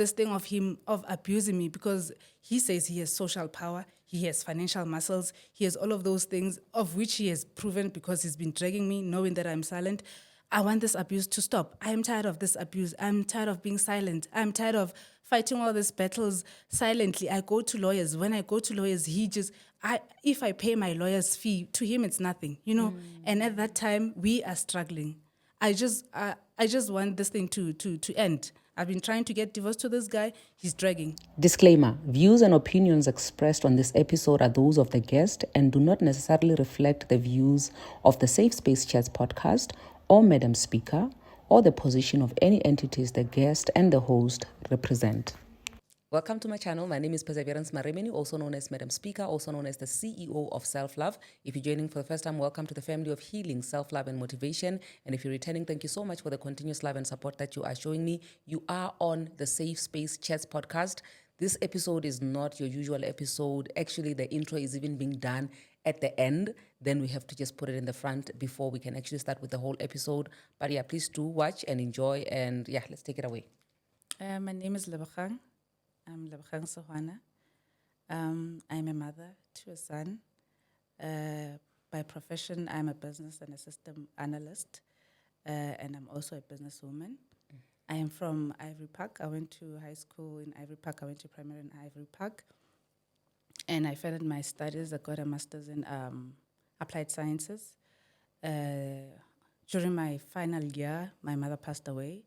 this thing of him of abusing me, because he says he has social power, he has financial muscles, he has all of those things, of which he has proven because he's been dragging me, knowing that I'm silent. I want this abuse to stop. I am tired of this abuse. I'm tired of being silent. I'm tired of fighting all these battles silently. I go to lawyers. When I go to lawyers, if I pay my lawyer's fee, to him it's nothing, you know. And at that time, we are struggling. I just want this thing to end. I've been trying to get divorced to this guy. He's dragging. Disclaimer: views and opinions expressed on this episode are those of the guest and do not necessarily reflect the views of the Safe Space Chats podcast or Madam Speaker or the position of any entities the guest and the host represent. Welcome to my channel. My name is Perseverance Maremeni, also known as Madam Speaker, also known as the CEO of Self-Love. If you're joining for the first time, welcome to the family of healing, self-love, and motivation. And if you're returning, thank you so much for the continuous love and support that you are showing me. You are on the Safe Space Chats podcast. This episode is not your usual episode. Actually, the intro is even being done at the end. Then we have to just put it in the front before we can actually start with the whole episode. But yeah, please do watch and enjoy. And yeah, let's take it away. My name is Lebogang. I'm Lebogang Sehoana. I'm a mother to a son. By profession, I'm a business and a system analyst, and I'm also a businesswoman. I am from Ivory Park. I went to high school in Ivory Park. I went to primary in Ivory Park. And I finished my studies. I got a master's in applied sciences. During my final year, my mother passed away.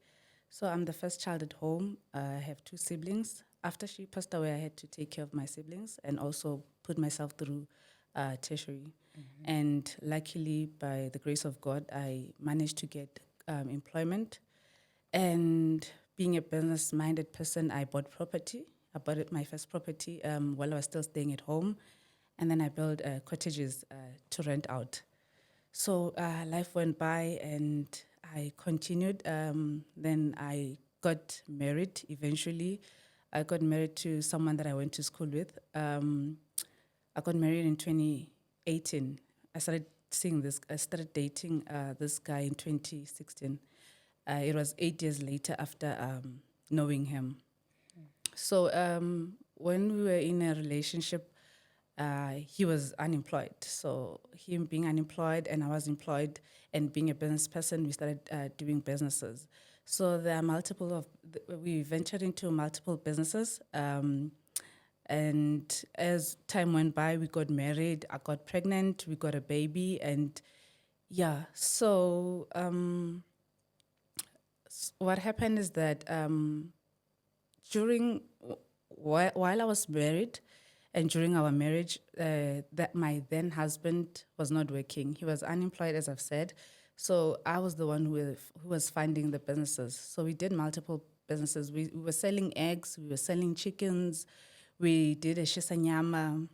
So I'm the first child at home. I have 2 siblings. After she passed away, I had to take care of my siblings and also put myself through tertiary. And luckily, by the grace of God, I managed to get employment. And being a business-minded person, I bought property. I bought my first property while I was still staying at home. And then I built cottages to rent out. So life went by and I continued. Then I got married eventually. I got married to someone that I went to school with. I got married in 2018. I started dating this guy in 2016. It was 8 years later after knowing him. So when we were in a relationship, he was unemployed. So him being unemployed and I was employed, and being a business person, we started doing businesses. So there are we ventured into multiple businesses. And as time went by, we got married, I got pregnant, we got a baby, and yeah. So what happened is that while I was married, and during our marriage, that my then husband was not working. He was unemployed, as I've said. So I was the one who was funding the businesses. So we did multiple businesses. We were selling eggs, we were selling chickens, we did a shisanyama,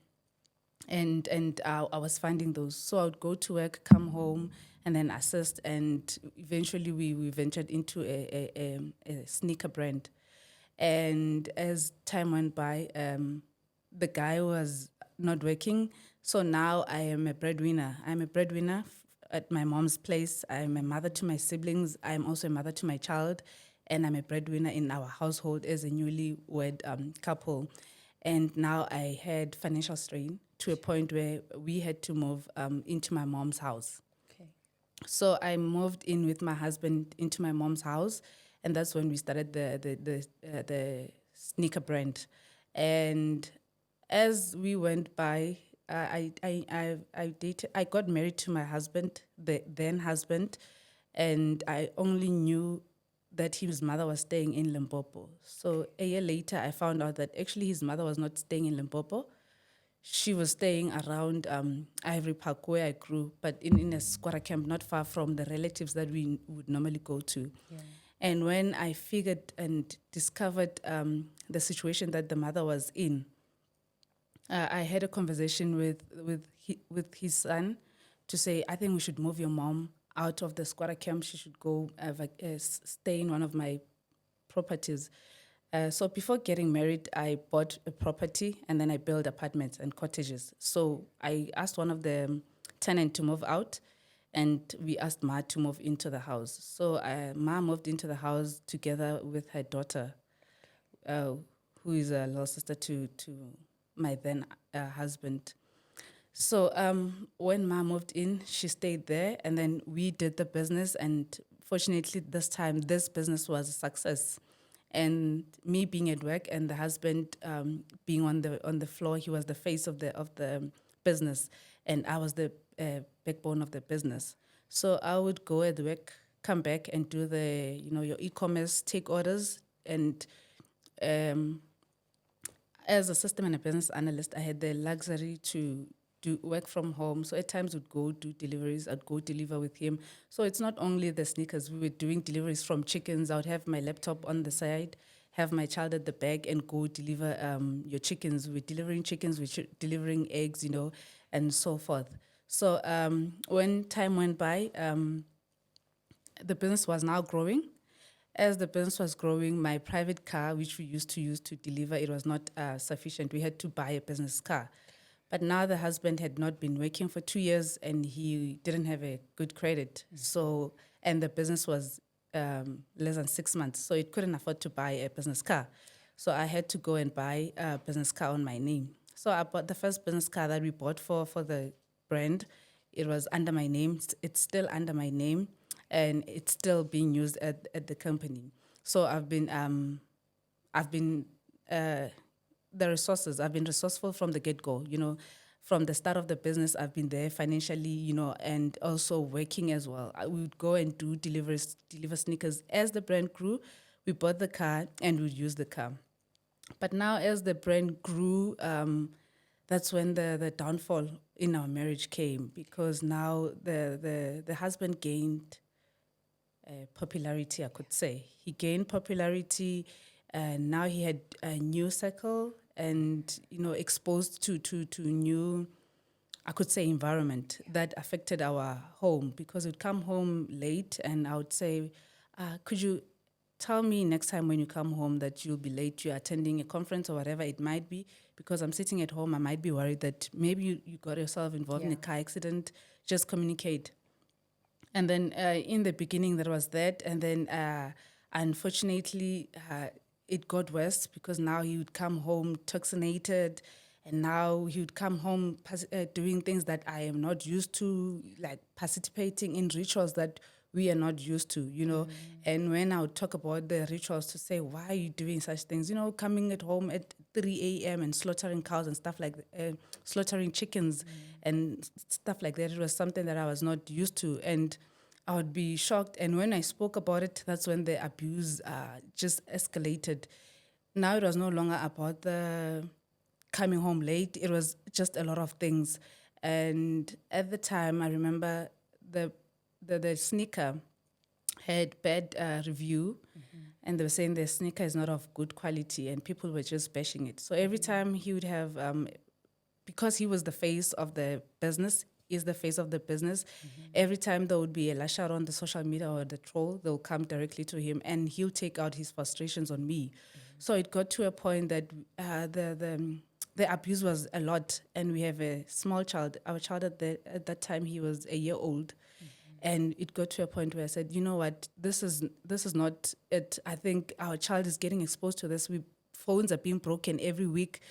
and I was funding those. So I would go to work, come home, and then assist. And eventually we ventured into a sneaker brand. And as time went by, the guy was not working. So now I am a breadwinner. I'm a breadwinner at my mom's place. I'm a mother to my siblings. I'm also a mother to my child. And I'm a breadwinner in our household as a newly-wed couple. And now I had financial strain to a point where we had to move into my mom's house. Okay. So I moved in with my husband into my mom's house, and that's when we started the sneaker brand. And as we went by, I got married to my husband, the then husband, and I only knew that his mother was staying in Limpopo. So a year later, I found out that actually his mother was not staying in Limpopo. She was staying around Ivory Park, where I grew, but in a squatter camp not far from the relatives that we would normally go to. Yeah. And when I figured and discovered the situation that the mother was in, I had a conversation with his son to say, I think we should move your mom out of the squatter camp. She should go stay in one of my properties. So before getting married, I bought a property and then I built apartments and cottages. So I asked one of the tenants to move out, and we asked Ma to move into the house. So Ma moved into the house together with her daughter. who is a little sister to my then husband. So when Ma moved in, she stayed there, and then we did the business. And fortunately, this time, this business was a success. And me being at work, and the husband being on the floor, he was the face of the business, and I was the backbone of the business. So I would go at work, come back, and do your e-commerce, take orders, and um, as a system and a business analyst, I had the luxury to do work from home. So at times would go do deliveries. I'd go deliver with him. So it's not only the sneakers. We were doing deliveries from chickens. I would have my laptop on the side, have my child at the back, and go deliver your chickens. We're delivering chickens. We're delivering eggs, and so forth. So when time went by, the business was now growing. As the business was growing, my private car, which we used to use to deliver, it was not sufficient. We had to buy a business car. But now the husband had not been working for 2 years, and he didn't have a good credit. So, and the business was less than 6 months, so it couldn't afford to buy a business car. So I had to go and buy a business car on my name. So I bought the first business car that we bought for the brand. It was under my name. It's still under my name, and it's still being used at the company. So I've been the resources. I've been resourceful from the get-go, from the start of the business. I've been there financially, and also working as well. I would go and do deliver sneakers. As the brand grew, we bought the car and we'd use the car. But now as the brand grew, that's when the downfall in our marriage came, because now the husband gained popularity, I could say. He gained popularity, and now he had a new circle and, exposed to new, I could say, environment that affected our home, because we'd come home late and I would say, could you tell me next time when you come home that you'll be late, you're attending a conference or whatever it might be, because I'm sitting at home, I might be worried that maybe you got yourself involved in a car accident. Just communicate. And then in the beginning, there was that. And then unfortunately, it got worse, because now he would come home toxinated. And now he would come home doing things that I am not used to, like participating in rituals that we are not used to, And when I would talk about the rituals, to say, why are you doing such things? Coming at home at 3 a.m. and slaughtering cows and stuff like that, slaughtering chickens and stuff like that. It was something that I was not used to. And I would be shocked. And when I spoke about it, that's when the abuse just escalated. Now it was no longer about the coming home late. It was just a lot of things. And at the time, I remember the sneaker had bad review, and they were saying the sneaker is not of good quality, and people were just bashing it. So every time he would have, because he was the face of the business, is the face of the business. Every time there would be a lash out on the social media or the troll, they'll come directly to him, and he'll take out his frustrations on me. So it got to a point that the abuse was a lot, and we have a small child. Our child at that time, he was a year old. And it got to a point where I said, you know what, this is not it. I think our child is getting exposed to this. Phones are being broken every week,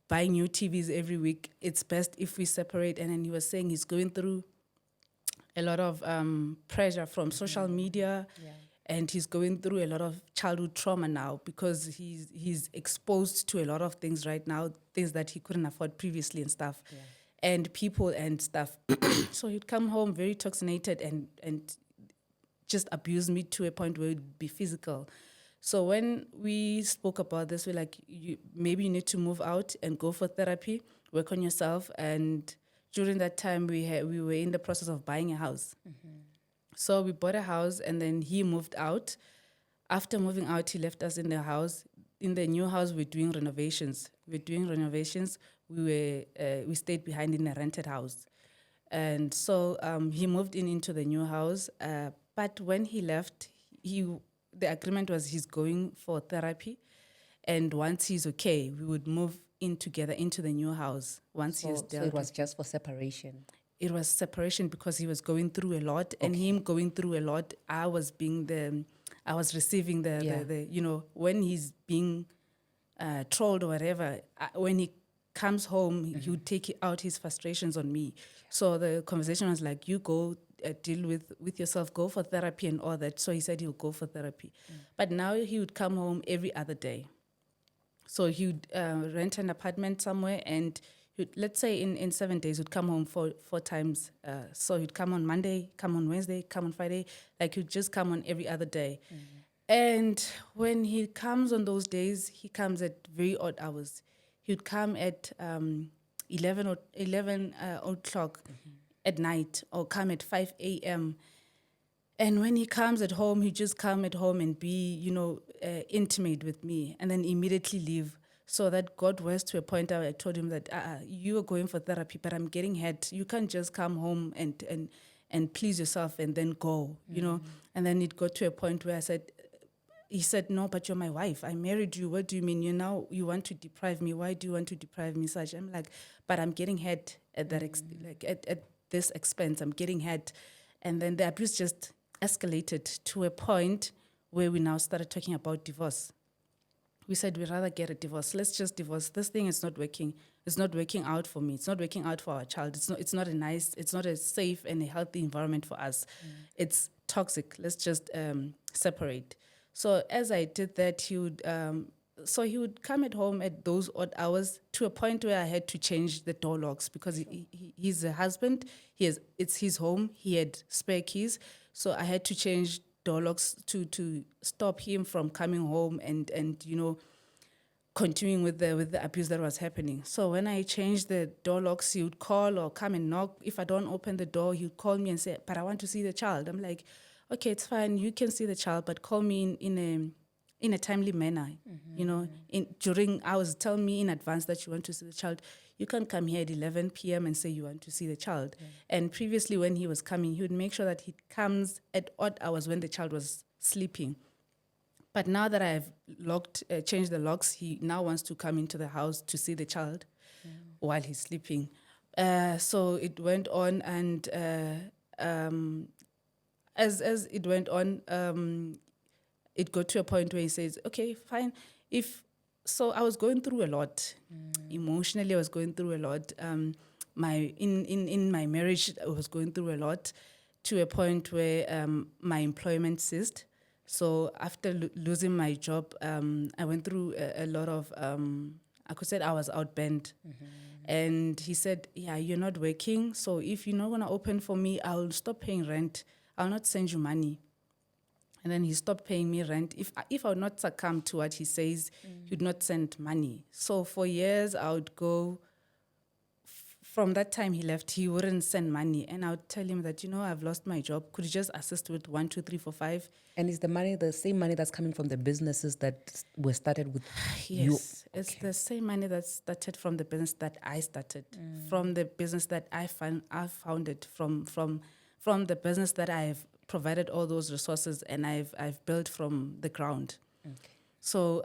buying new TVs every week. It's best if we separate. And then he was saying he's going through a lot of pressure from social media, and he's going through a lot of childhood trauma now, because he's exposed to a lot of things right now, things that he couldn't afford previously and stuff. And people and stuff. So he'd come home very toxinated and just abuse me to a point where it would be physical. So when we spoke about this, we're like, maybe you need to move out and go for therapy, work on yourself. And during that time, we were in the process of buying a house. So we bought a house, and then he moved out. After moving out, he left us in the house. In the new house, we're doing renovations. We stayed behind in a rented house. And so he moved into the new house. But when he left, the agreement was he's going for therapy. And once he's okay, we would move in together into the new house. So it was just for separation? It was separation because he was going through a lot. And him going through a lot, I was receiving when he's being trolled or whatever, when he comes home, he would take out his frustrations on me. So the conversation was like, you go deal with yourself, go for therapy and all that. So he said he'll go for therapy. But now he would come home every other day. So he would rent an apartment somewhere, and let's say in 7 days, he'd come home four times. So he'd come on Monday, come on Wednesday, come on Friday. Like he'd just come on every other day. And when he comes on those days, he comes at very odd hours. He'd come at 11 o'clock at night, or come at 5 a.m. And when he comes at home, he just come at home and be, intimate with me, and then immediately leave. So that got worse to a point where I told him that you are going for therapy, but I'm getting hurt. You can't just come home and please yourself and then go, you know. And then it got to a point where he said, no, but you're my wife. I married you. What do you mean? You want to deprive me. Why do you want to deprive me? Such. I'm like, but I'm getting hurt at that at this expense. I'm getting hurt. And then the abuse just escalated to a point where we now started talking about divorce. We said we'd rather get a divorce. Let's just divorce. This thing is not working. It's not working out for me. It's not working out for our child. It's not a safe and a healthy environment for us. It's toxic. Let's just separate. So as I did that, he would come at home at those odd hours, to a point where I had to change the door locks, because he's a husband. It's his home. He had spare keys. So I had to change door locks to stop him from coming home and continuing with the abuse that was happening. So when I changed the door locks, he would call or come and knock. If I don't open the door, he would call me and say, but I want to see the child. I'm like, okay, it's fine. You can see the child, but call me in a timely manner. During hours, tell me in advance that you want to see the child. You can't come here at 11 p.m. and say you want to see the child. And previously when he was coming, he would make sure that he comes at odd hours when the child was sleeping. But now that I've changed the locks, he now wants to come into the house to see the child while he's sleeping. So it went on, and as it went on, it got to a point where he says, okay, fine. So I was going through a lot. Emotionally, I was going through a lot. In my marriage, I was going through a lot, to a point where my employment ceased. So after losing my job, I went through a lot of, I could say I was outbent. And he said, yeah, you're not working. So if you're not going to open for me, I'll stop paying rent. I'll not send you money. And then he stopped paying me rent. If I would not succumb to what he says, he would not send money. So for years, I would go. From that time he left, he wouldn't send money. And I would tell him that, I've lost my job. Could you just assist with 1, 2, 3, 4, 5? And is the money the same money that's coming from the businesses that were started with you? Yes, it's the same money that started from the business that I started, from the business that I founded, from the business that I've provided all those resources and I've built from the ground. Okay. So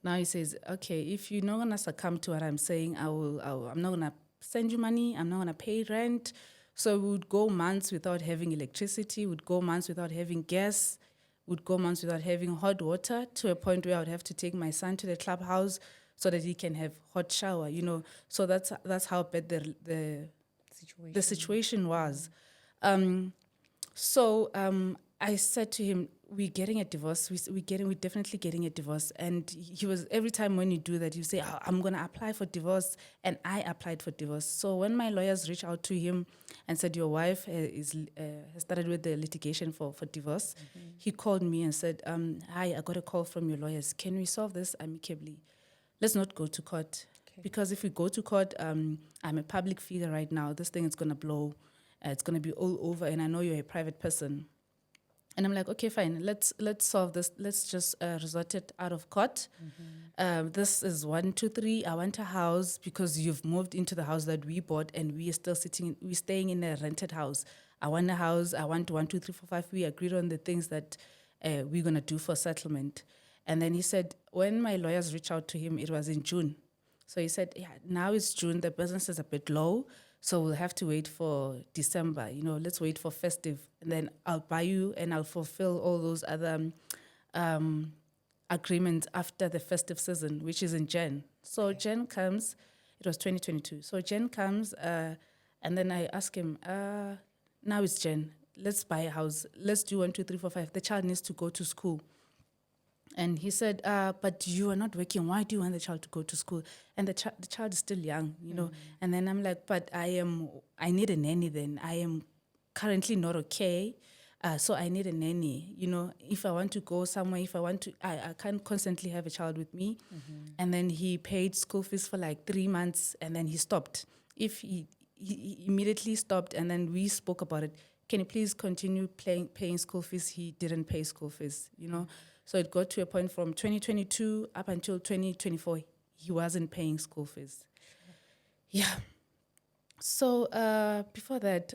now he says, okay, if you're not going to succumb to what I'm saying, I'm not going to send you money. I'm not going to pay rent. So we would go months without having electricity, would go months without having gas, would go months without having hot water, to a point where I would have to take my son to the clubhouse so that he can have hot shower, So that's how bad the situation was. So I said to him, we're getting a divorce. We're definitely getting a divorce. And he was, every time when you do that, you say, I'm going to apply for divorce. And I applied for divorce. So when my lawyers reached out to him and said, your wife has started with the litigation for divorce, he called me and said, hi, I got a call from your lawyers. Can we solve this amicably? Let's not go to court. Okay. Because if we go to court, I'm a public figure right now. This thing is going to blow. It's going to be all over. And I know you're a private person. And I'm like, okay, fine. Let's solve this. Let's just resort it out of court. This is 1, 2, 3. I want a house because you've moved into the house that we bought, and we're staying in a rented house. I want a house. I want 1, 2, 3, 4, 5. We agreed on the things that we're gonna do for settlement. And then he said, when my lawyers reached out to him, it was in June. So he said, yeah, now it's June. The business is a bit low. So we'll have to wait for December, let's wait for festive. And then I'll buy you and I'll fulfill all those other agreement after the festive season, which is in Jan. So Jan comes, it was 2022. So Jan comes, and then I ask him, now it's Jan, let's buy a house. Let's do 1, 2, 3, 4, 5. The child needs to go to school. And he said, but you are not working. Why do you want the child to go to school? And the child is still young, you know. And then I'm like, but I need a nanny then. I am currently not okay. So I need a nanny, you know. If I want to go somewhere, if I want to, I can't constantly have a child with me. And then he paid school fees for like 3 months, and then he stopped. If he immediately stopped, and then we spoke about it. Can you please continue paying school fees? He didn't pay school fees, you know. So it got to a point from 2022 up until 2024, he wasn't paying school fees. Yeah. So before that,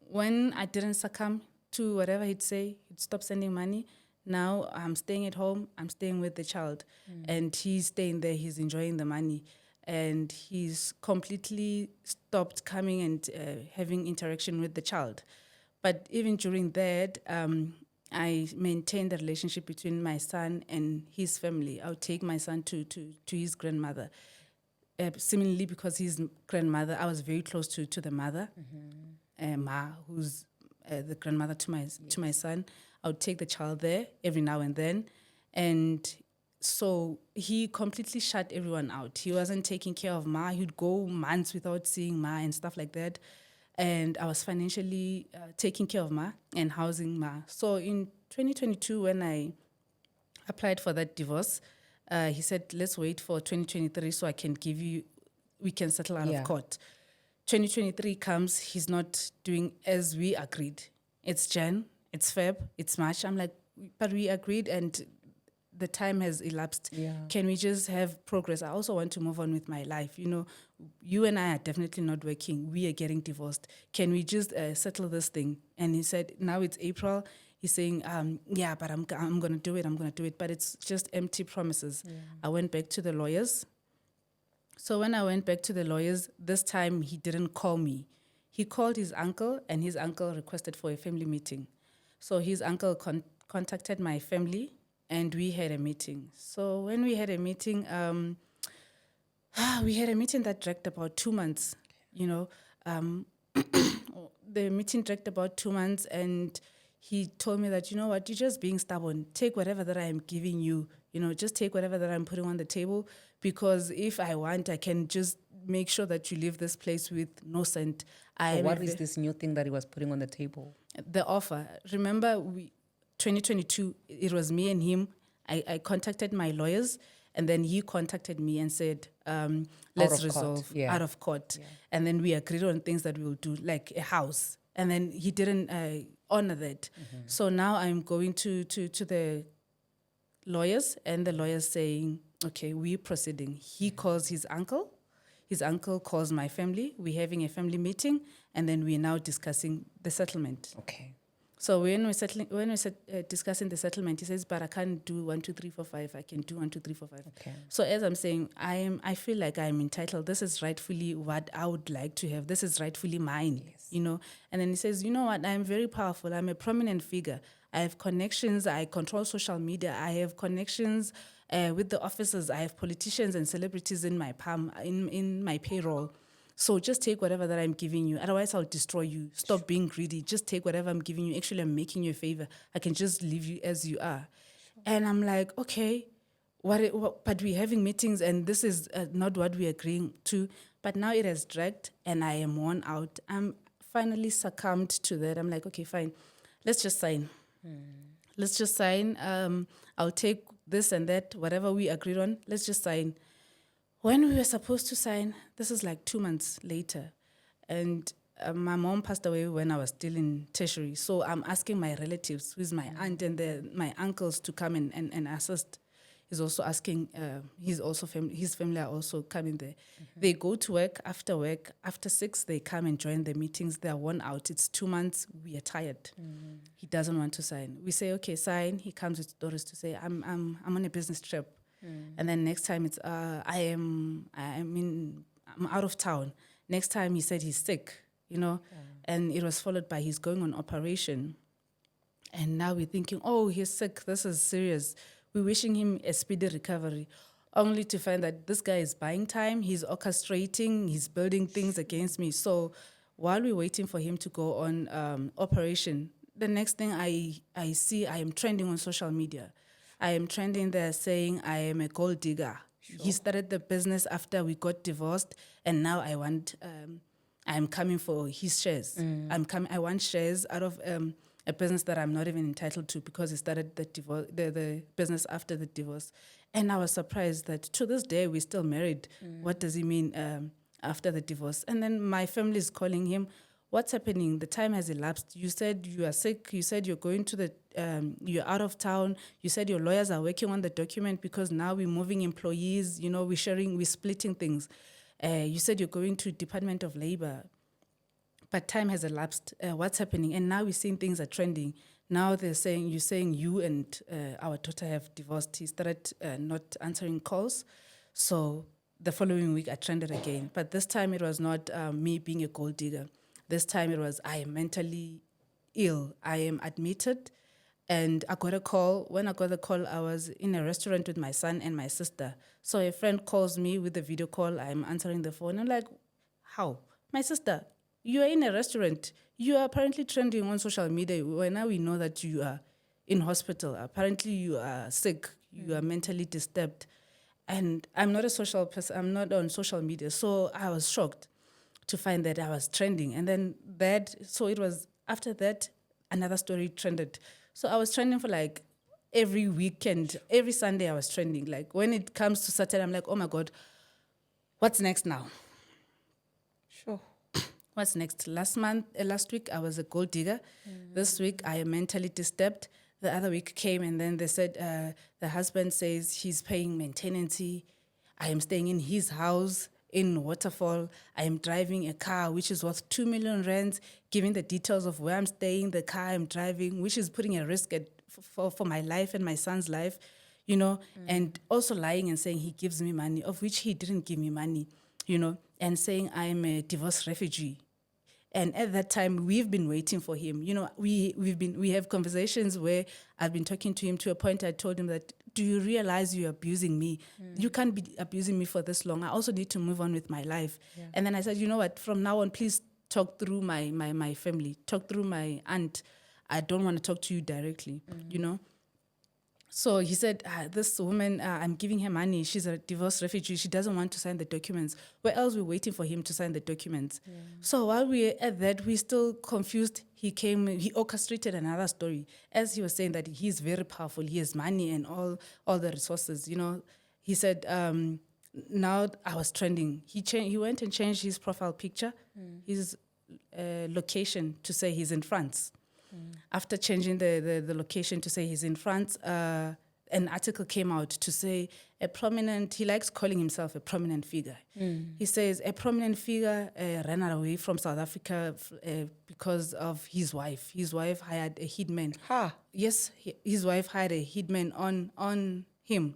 when I didn't succumb to whatever he'd say, he'd stop sending money. Now I'm staying at home, I'm staying with the child. And he's staying there, he's enjoying the money. And he's completely stopped coming and having interaction with the child. But even during that, I maintained the relationship between my son and his family. I would take my son to his grandmother. Similarly, because his grandmother, I was very close to the mother, Ma, who's the grandmother to my son. I would take the child there every now and then. And so he completely shut everyone out. He wasn't taking care of Ma. He'd go months without seeing Ma and stuff like that. And I was financially taking care of Ma and housing Ma. So in 2022, when I applied for that divorce, he said, let's wait for 2023 so we can settle out of court. 2023 comes, he's not doing as we agreed. It's Jan, it's Feb, it's March. I'm like, but we agreed and the time has elapsed. Yeah. Can we just have progress? I also want to move on with my life. You know, you and I are definitely not working. We are getting divorced. Can we just settle this thing? And he said, now it's April. He's saying, yeah, but I'm going to do it. I'm going to do it. But it's just empty promises. Yeah. I went back to the lawyers. So when I went back to the lawyers, this time he didn't call me. He called his uncle, and his uncle requested for a family meeting. So his uncle contacted my family, and we had a meeting. So when we had a meeting, that dragged about 2 months. You know, the meeting dragged about 2 months, and he told me that, you know what, you're just being stubborn. Take whatever that I am giving you. You know, just take whatever that I'm putting on the table, because if I want, I can just make sure that you leave this place with no cent. So what is this new thing that he was putting on the table? The offer. Remember, 2022, it was me and him. I contacted my lawyers, and then he contacted me and said, let's resolve out of court. Yeah. And then we agreed on things that we will do, like a house. And then he didn't honor that. Mm-hmm. So now I'm going to the lawyers, and the lawyers saying, okay, we're proceeding. He calls his uncle. His uncle calls my family. We're having a family meeting, and then we're now discussing the settlement. Okay. So when we're discussing the settlement, he says, but I can't do 1, 2, 3, 4, 5. I can do 1, 2, 3, 4, 5. Okay. So as I'm saying, I feel like I'm entitled. This is rightfully what I would like to have. This is rightfully mine, you know. And then he says, you know what, I'm very powerful. I'm a prominent figure. I have connections. I control social media. I have connections with the officers. I have politicians and celebrities in my palm, in my payroll. So just take whatever that I'm giving you. Otherwise, I'll destroy you. Stop being greedy. Just take whatever I'm giving you. Actually, I'm making you a favor. I can just leave you as you are. Sure. And I'm like, okay, but we're having meetings, and this is not what we're agreeing to. But now it has dragged, and I am worn out. I'm finally succumbed to that. I'm like, okay, fine. Let's just sign. Let's just sign. I'll take this and that, whatever we agreed on. Let's just sign. When we were supposed to sign, this is like 2 months later, and my mom passed away when I was still in tertiary. So I'm asking my relatives, who's my aunt and my uncles, to come and assist. He's also asking, his family are also coming there. Mm-hmm. They go to work. After 6, they come and join the meetings. They are worn out. It's 2 months. We are tired. Mm-hmm. He doesn't want to sign. We say, okay, sign. He comes with stories to say, I'm on a business trip. And then next time it's I'm out of town. Next time he said he's sick, you know, and it was followed by he's going on operation. And now we're thinking, oh, he's sick. This is serious. We're wishing him a speedy recovery, only to find that this guy is buying time. He's orchestrating. He's building things against me. So while we're waiting for him to go on operation, the next thing I see, I am trending on social media. I am trending there saying I am a gold digger. He started the business after we got divorced, and now I'm coming for his shares. I want shares out of a business that I'm not even entitled to because he started the business after the divorce. And I was surprised that to this day we're still married. What does he mean after the divorce? And then my family is calling him. What's happening? The time has elapsed. You said you are sick. You said you're going to you're out of town. You said your lawyers are working on the document because now we're moving employees. We're splitting things. You said you're going to Department of Labor, but time has elapsed. What's happening? And now we're seeing things are trending. Now you're saying you and our daughter have divorced. He started not answering calls. So the following week I trended again. But this time it was not me being a gold digger. This time it was I am mentally ill. I am admitted. And I got a call. When I got the call, I was in a restaurant with my son and my sister. So a friend calls me with a video call. I'm answering the phone. I'm like, how? My sister, you are in a restaurant. You are apparently trending on social media. Well, now we know that you are in hospital. Apparently you are sick. You are mentally disturbed. And I'm not a social person. I'm not on social media. So I was shocked to find that I was trending. And then it was after that, another story trended. So I was trending for like every weekend, every Sunday I was trending. Like when it comes to Saturday, I'm like, oh my God, what's next now? Sure. What's next? Last week, I was a gold digger. This week, I am mentally disturbed. The other week came and then they said, the husband says he's paying maintenance. I am staying in his house in Waterfall. I am driving a car which is worth 2 million rands, giving the details of where I'm staying, the car I'm driving, which is putting a risk for my life and my son's life, and also lying and saying he gives me money, of which he didn't give me money, and saying I'm a divorce refugee. And at that time, we've been waiting for him. We have conversations where I've been talking to him to a point I told him that, do you realize you're abusing me? You can't be abusing me for this long. I also need to move on with my life. Yeah. And then I said, you know what, from now on, please talk through my family, talk through my aunt. I don't want to talk to you directly, So he said, this woman, I'm giving her money. She's a divorce refugee. She doesn't want to sign the documents. Where else we're waiting for him to sign the documents? Yeah. So while we're at that, we're still confused. He orchestrated another story. As he was saying that he's very powerful. He has money and all the resources, He said, now I was trending. He went and changed his profile picture, his location to say he's in France. After changing the location to say he's in France, an article came out to say he likes calling himself a prominent figure. He says a prominent figure ran away from South Africa because of his wife. His wife hired a hitman. Yes, his wife hired a hitman on him.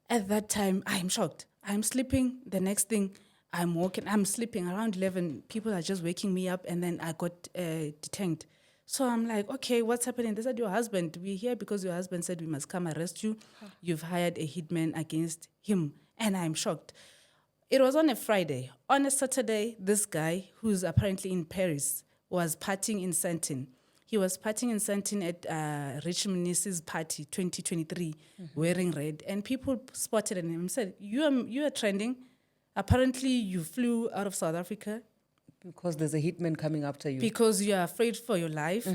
At that time, I'm shocked. I'm sleeping. The next thing, I'm sleeping around 11. People are just waking me up, and then I got detained. So I'm like, okay, what's happening? They said, your husband, we're here because your husband said we must come arrest you. You've hired a hitman against him. And I'm shocked. It was on a Friday. On a Saturday, this guy, who's apparently in Paris, was partying in Saint-Tin. He was partying in Saint-Tin at Rich Munis's party 2023, wearing red. And people spotted him and said, you are trending. Apparently, you flew out of South Africa. Because there's a hitman coming after you. Because you are afraid for your life,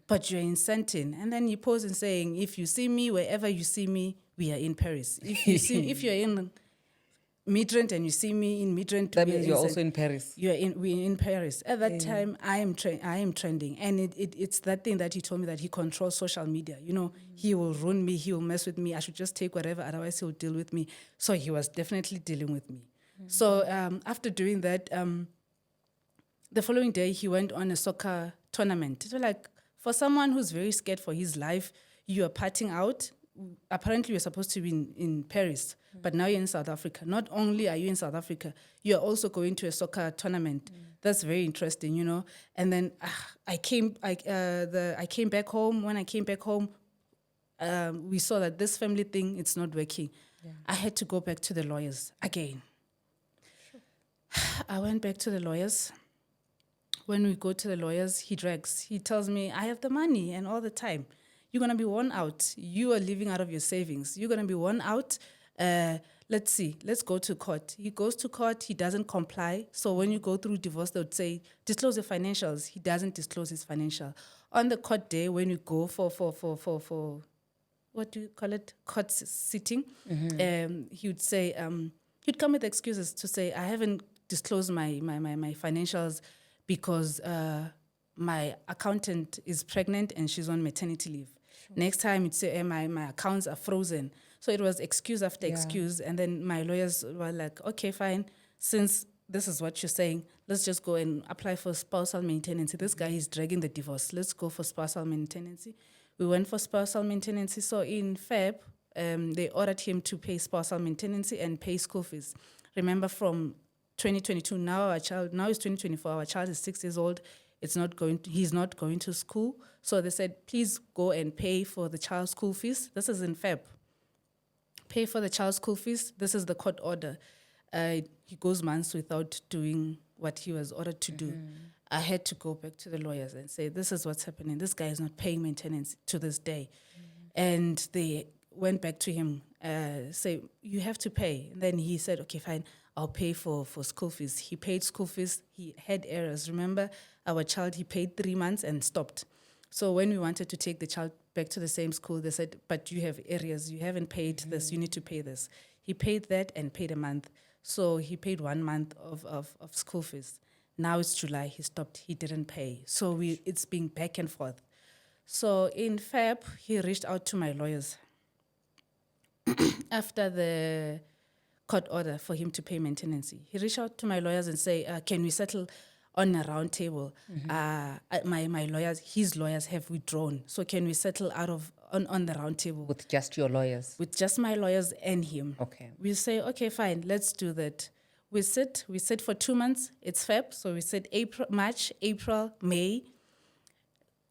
but you're in Saint-Tin. And then you pose and saying, if you see me, wherever you see me, we are in Paris. If you're in Midrand and you see me in Midrand, that means you're also in Paris. We're in Paris. At that time, I am trending. And it's that thing that he told me, that he controls social media. He will ruin me, he will mess with me. I should just take whatever, otherwise he'll deal with me. So he was definitely dealing with me. So after doing that, the following day, he went on a soccer tournament. So for someone who's very scared for his life, you are partying out. Apparently, you're supposed to be in Paris, but now you're in South Africa. Not only are you in South Africa, you're also going to a soccer tournament. that's very interesting, you know. And then I came back home. When I came back home, we saw that this family thing, it's not working. I had to go back to the lawyers again. I went back to the lawyers. When we go to the lawyers, he tells me, I have the money and all the time. You're going to be worn out. You are living out of your savings. You're going to be worn out. Let's see, let's go to court. He goes to court, he doesn't comply. So when you go through divorce, they would say, disclose your financials. He doesn't disclose his financial. On the court day, when you go for what do you call it, court sitting, he would say, he'd come with excuses to say, I haven't disclosed my financials because my accountant is pregnant and she's on maternity leave. Next time he'd say, my accounts are frozen. So it was excuse after excuse. And then my lawyers were like, okay, fine. Since this is what you're saying, let's just go and apply for spousal maintenance. This guy is dragging the divorce. Let's go for spousal maintenance. We went for spousal maintenance. So in Feb, they ordered him to pay spousal maintenance and pay school fees. Remember, from 2022, now it's 2024, our child is 6 years old. He's not going to school. So they said, please go and pay for the child's school fees. This is in Feb. Pay for the child's school fees. This is the court order. He goes months without doing what he was ordered to do. I had to go back to the lawyers and say, this is what's happening. This guy is not paying maintenance to this day. And they went back to him, say, you have to pay. And then he said, okay, fine, I'll pay for school fees. He paid school fees. He had errors. Remember, our child, he paid 3 months and stopped. So when we wanted to take the child back to the same school, they said, but you have areas. You haven't paid this. You need to pay this. He paid that and paid a month. So he paid 1 month of school fees. Now it's July. He stopped. He didn't pay. So it's been back and forth. So in Feb, he reached out to my lawyers after the court order for him to pay maintenance. He reached out to my lawyers and say, can we settle on a round table? My lawyers, his lawyers have withdrawn. So can we settle on the round table? With just your lawyers? With just my lawyers and him. Okay. We say, okay, fine, let's do that. We sit for 2 months. It's Feb, so we said March, April, May.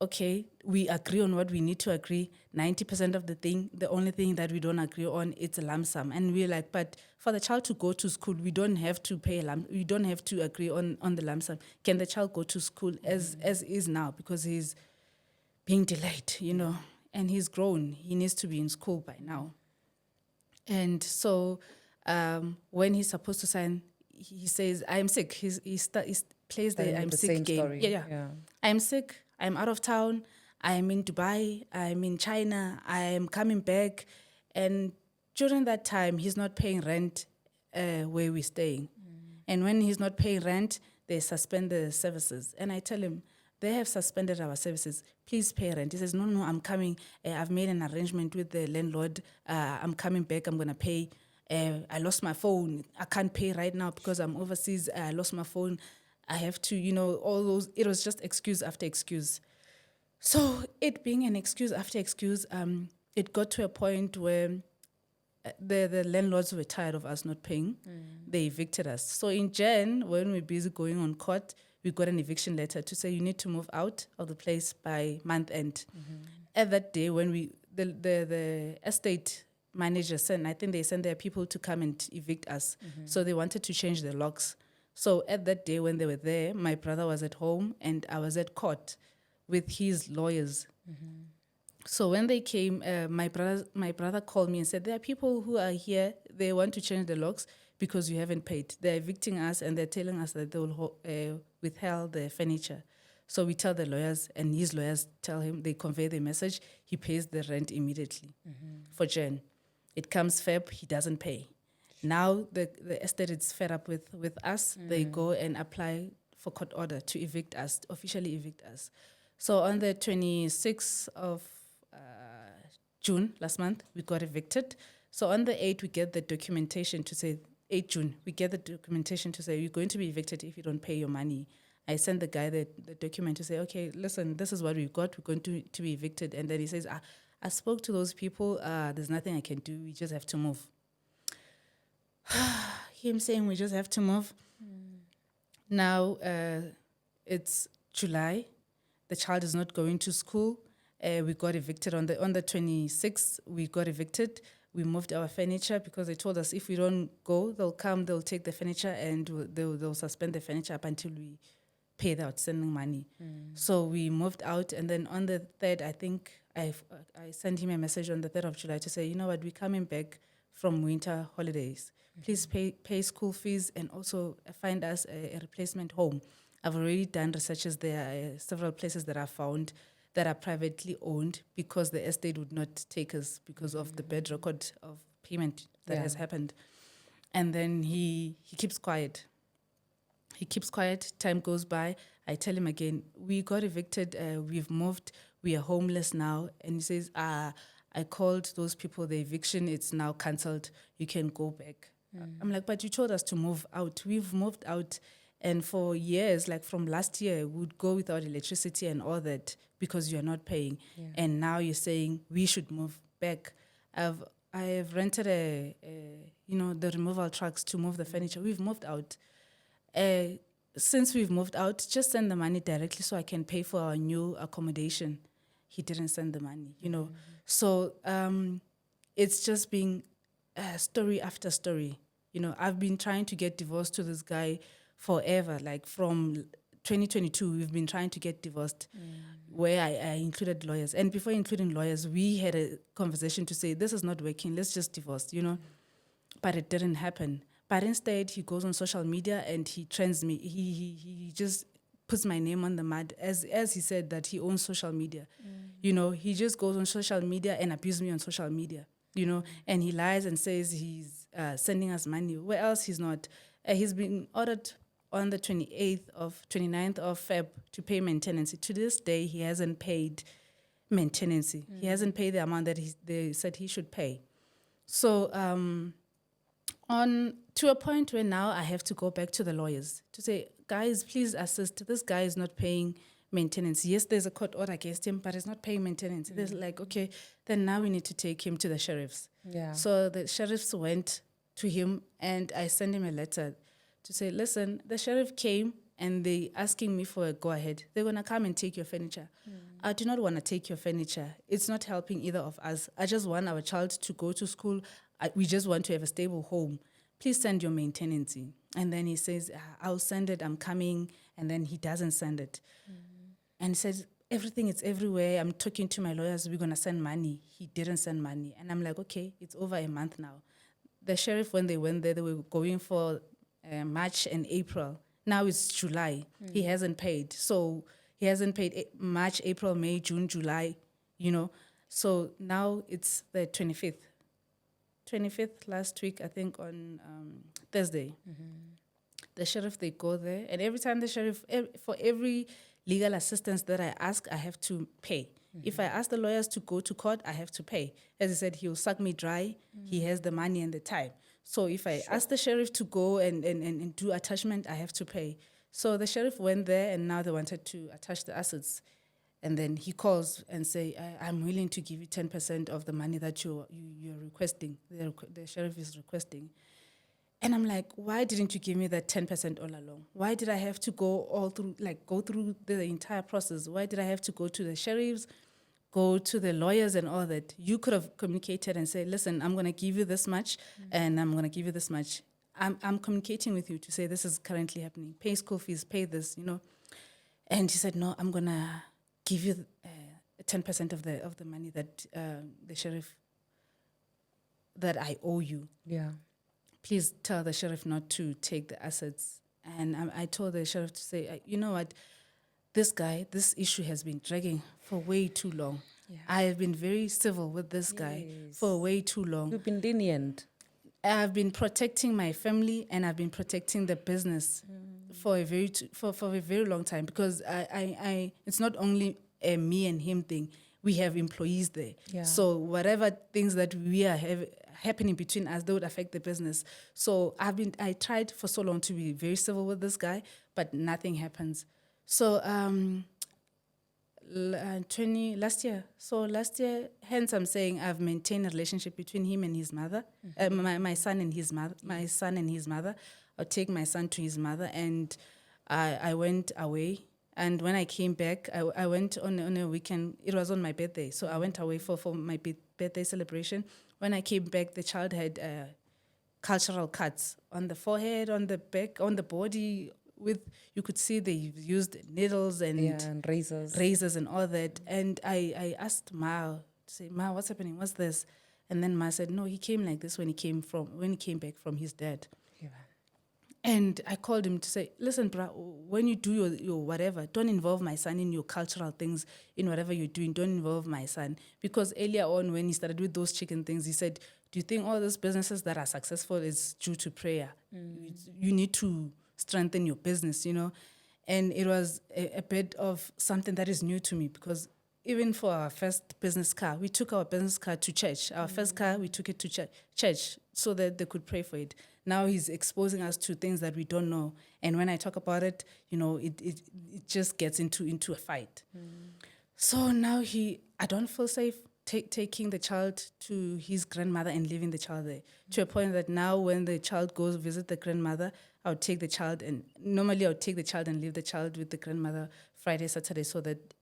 Okay, we agree on what we need to agree. 90% of the only thing that we don't agree on, it's a lump sum. And we're like, but for the child to go to school, we don't have to pay we don't have to agree on the lump sum. Can the child go to school as is now? Because he's being delayed, you know, and he's grown. He needs to be in school by now. And so when he's supposed to sign, he says, I'm sick. He plays the I'm sick game. Story. Yeah. I'm sick. I'm out of town. I'm in Dubai. I'm in China. I'm coming back. And during that time, he's not paying rent where we're staying. And when he's not paying rent, they suspend the services. And I tell him, they have suspended our services. Please pay rent. He says, no, I'm coming. I've made an arrangement with the landlord. I'm coming back. I'm going to pay. I lost my phone. I can't pay right now because I'm overseas. I lost my phone. I have to, you know, all those. It was just excuse after excuse. So it being an excuse after excuse, it got to a point where the landlords were tired of us not paying. They evicted us. So in Jan, when we're busy going on court, we got an eviction letter to say you need to move out of the place by month end. At that day, when the estate manager sent, I think they sent their people to come and evict us. So they wanted to change the locks. So at that day when they were there, my brother was at home and I was at court with his lawyers. So when they came, my brother called me and said, there are people who are here, they want to change the locks because you haven't paid. They're evicting us and they're telling us that they will withhold the furniture. So we tell the lawyers and his lawyers tell him, they convey the message, he pays the rent immediately for Jan. It comes Feb, he doesn't pay. Now the estate is fed up with us. They go and apply for court order to evict us, officially evict us. So on the 26th of June, last month, we got evicted. So on the 8th, we get the documentation to say, 8 June, we get the documentation to say, you're going to be evicted if you don't pay your money. I sent the guy the document to say, okay, listen, this is what we've got. We're going to be evicted. And then he says, I spoke to those people. There's nothing I can do. We just have to move. Him saying we just have to move. Now it's July. The child is not going to school. We got evicted on the 26th. We got evicted. We moved our furniture because they told us if we don't go, they'll come, they'll take the furniture, and they'll suspend the furniture up until we pay the outstanding money. So we moved out, and then on the 3rd, I think I sent him a message on the 3rd of July to say, you know what, we're coming back from winter holidays. Please pay school fees and also find us a replacement home. I've already done researches. There are several places that I found that are privately owned because the estate would not take us because of the bad record of payment that has happened. And then he keeps quiet. He keeps quiet. Time goes by. I tell him again, we got evicted. We've moved. We are homeless now. And he says, I called those people, the eviction, it's now cancelled. You can go back. I'm like, but you told us to move out. We've moved out. And for years, like from last year, we'd go without electricity and all that because you're not paying. And now you're saying we should move back. I have rented the removal trucks to move the furniture. We've moved out. Since we've moved out, just send the money directly so I can pay for our new accommodation. He didn't send the money, So it's just being story after story. I've been trying to get divorced to this guy forever. Like from 2022, we've been trying to get divorced, where I included lawyers. And before including lawyers, we had a conversation to say, this is not working, let's just divorce, But it didn't happen. But instead, he goes on social media and he trends me. He just puts my name on the mud, as he said that he owns social media. He just goes on social media and abuses me on social media, and he lies and says he's sending us money. Where else he's not? He's been ordered on the 29th of Feb to pay maintenance. To this day, he hasn't paid maintenance. He hasn't paid the amount that they said he should pay. So on to a point where now I have to go back to the lawyers to say, guys, please assist. This guy is not paying maintenance. Yes, there's a court order against him, but he's not paying maintenance. There's like, okay, then now we need to take him to the sheriffs. Yeah. So the sheriffs went to him and I sent him a letter to say, listen, the sheriff came and they asking me for a go-ahead. They're going to come and take your furniture. I do not want to take your furniture. It's not helping either of us. I just want our child to go to school. We just want to have a stable home. Please send your maintenance in. And then he says, I'll send it, I'm coming. And then he doesn't send it. And he says, everything is everywhere. I'm talking to my lawyers, we're going to send money. He didn't send money. And I'm like, okay, it's over a month now. The sheriff, when they went there, they were going for March and April. Now it's July. He hasn't paid. So he hasn't paid March, April, May, June, July, So now it's the 25th. 25th last week, I think on Thursday. The sheriff, they go there. And every time the sheriff, for every legal assistance that I ask, I have to pay. If I ask the lawyers to go to court, I have to pay. As I said, he'll suck me dry. He has the money and the time. So if I ask the sheriff to go and do attachment, I have to pay. So the sheriff went there and now they wanted to attach the assets. And then he calls and say, I'm willing to give you 10% of the money that you're requesting, the sheriff is requesting. And I'm like, why didn't you give me that 10% all along? Why did I have to go through the entire process? Why did I have to go to the sheriffs, go to the lawyers and all that? You could have communicated and said, listen, I'm going to give you this much and I'm going to give you this much. I'm communicating with you to say this is currently happening. Pay school fees, pay this, And he said, no, I'm going to give you 10% of the money that the sheriff, that I owe you. Yeah. Please tell the sheriff not to take the assets. And I told the sheriff to say, you know what, this issue has been dragging for way too long. Yeah. I have been very civil with this guy for way too long. You've been lenient. I've been protecting my family and I've been protecting the business for a very long time because I it's not only a me and him thing. We have employees there. Yeah. So whatever things that we are happening between us, they would affect the business. So I tried for so long to be very civil with this guy, but nothing happens. So last year, hence I'm saying I've maintained a relationship between him and his mother, my son and his mother. I'll take my son to his mother, and I went away. And when I came back, I went on a weekend. It was on my birthday. So I went away for my birthday celebration. When I came back, the child had cultural cuts on the forehead, on the back, on the body. You could see they used needles and razors and all that. And I asked Ma, to say, Ma, what's happening? What's this? And then Ma said, no, he came like this when he came back from his dad. Yeah. And I called him to say, listen, bro, when you do your whatever, don't involve my son in your cultural things, in whatever you're doing. Don't involve my son. Because earlier on, when he started with those chicken things, he said, do you think all those businesses that are successful is due to prayer? You need to strengthen your business, you know? And it was a bit of something that is new to me, because even for our first business car, we took our business car to church. Our first car, we took it to church so that they could pray for it. Now he's exposing us to things that we don't know. And when I talk about it, you know, it just gets into a fight. So now I don't feel safe taking the child to his grandmother and leaving the child there, to a point that now when the child goes visit the grandmother, I would take the child, and normally I would take the child and leave the child with the grandmother Friday, Saturday, so that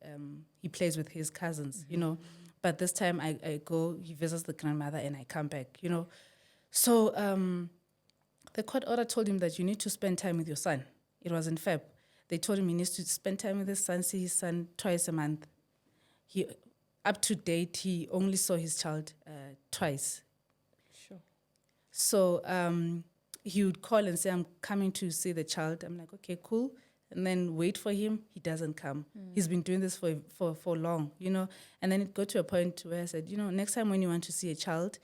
he plays with his cousins, you know. But this time I go, he visits the grandmother, and I come back, you know. So the court order told him that you need to spend time with your son. It was in Feb. They told him he needs to spend time with his son, see his son twice a month. Up to date, he only saw his child twice. Sure. So he would call and say, I'm coming to see the child. I'm like, okay, cool. And then wait for him. He doesn't come. He's been doing this for long, you know. And then it got to a point where I said, you know, next time when you want to see a child,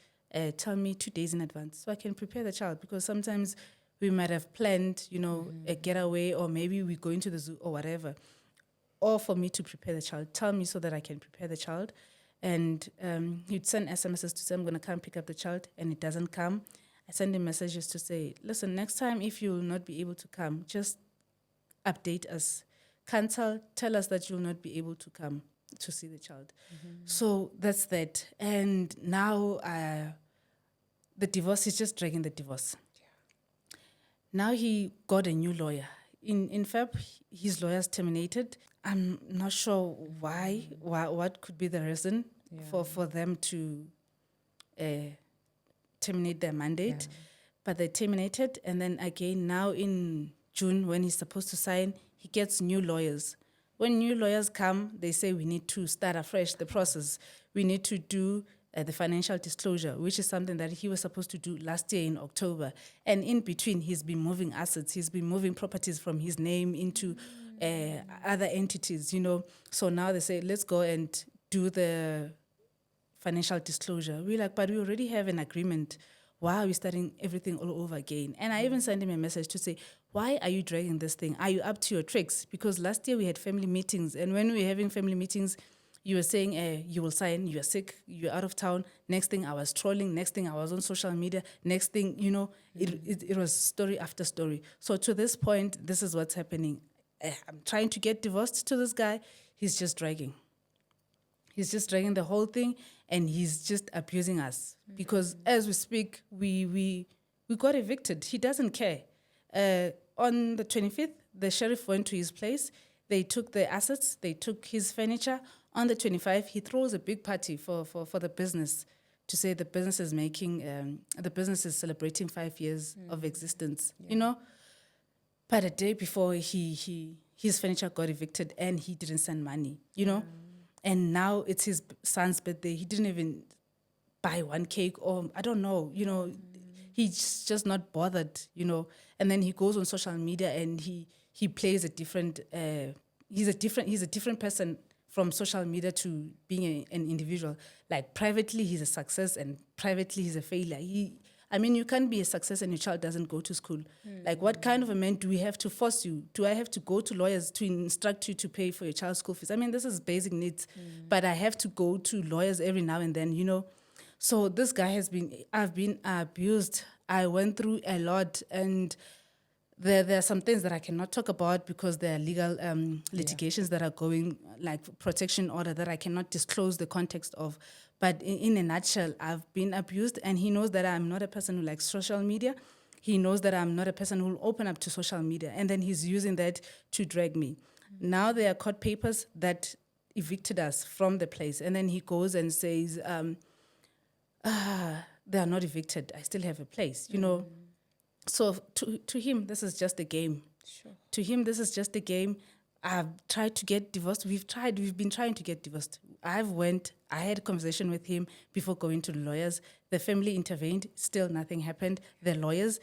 tell me 2 days in advance so I can prepare the child. Because sometimes we might have planned, you know, a getaway, or maybe we go into the zoo or whatever. Or for me to prepare the child. Tell me so that I can prepare the child. And he'd send SMSs to say, I'm going to come pick up the child, and it doesn't come. I send him messages to say, listen, next time if you will not be able to come, just update us. Cancel, tell us that you'll not be able to come to see the child. So that's that. And now the divorce, he's just dragging the divorce. Yeah. Now he got a new lawyer. In Feb, his lawyer's terminated. I'm not sure why what could be the reason for them to terminate their mandate. Yeah. But they terminated, and then again now in June, when he's supposed to sign, he gets new lawyers. When new lawyers come, they say we need to start afresh the process. We need to do the financial disclosure, which is something that he was supposed to do last year in October. And in between, he's been moving assets. He's been moving properties from his name into other entities, you know. So now they say, let's go and do the financial disclosure. We're like, but we already have an agreement. Why are we starting everything all over again? And I even sent him a message to say, why are you dragging this thing? Are you up to your tricks? Because last year we had family meetings, and when we were having family meetings, you were saying, you will sign, you're sick, you're out of town. Next thing I was trolling, next thing I was on social media, next thing, you know, it was story after story. So to this point, this is what's happening. I'm trying to get divorced to this guy. He's just dragging. He's just dragging the whole thing, and he's just abusing us. Because as we speak, we got evicted. He doesn't care. On the 25th, the sheriff went to his place. They took the assets. They took his furniture. On the 25th, he throws a big party for the business to say the business is the business is celebrating 5 years of existence, you know. But a day before, his furniture got evicted, and he didn't send money, you know. And now it's his son's birthday. He didn't even buy one cake, or I don't know, you know. He's just not bothered, you know. And then he goes on social media and he plays a different. He's a different person from social media to being an individual. Like privately, he's a success, and privately, he's a failure. You can't be a success and your child doesn't go to school. Like, what kind of a man do we have to force you? Do I have to go to lawyers to instruct you to pay for your child's school fees? I mean, this is basic needs, but I have to go to lawyers every now and then, you know. So this guy I've been abused. I went through a lot, and there are some things that I cannot talk about because there are legal litigations that are going, like protection order, that I cannot disclose the context of. But in a nutshell, I've been abused, and he knows that I'm not a person who likes social media. He knows that I'm not a person who will open up to social media, and then he's using that to drag me. Now there are court papers that evicted us from the place, and then he goes and says, they are not evicted. I still have a place, you know. So to him, this is just a game. Sure. To him, this is just a game. I've tried to get divorced. We've been trying to get divorced. I had a conversation with him before going to the lawyers. The family intervened. Still nothing happened. The lawyers,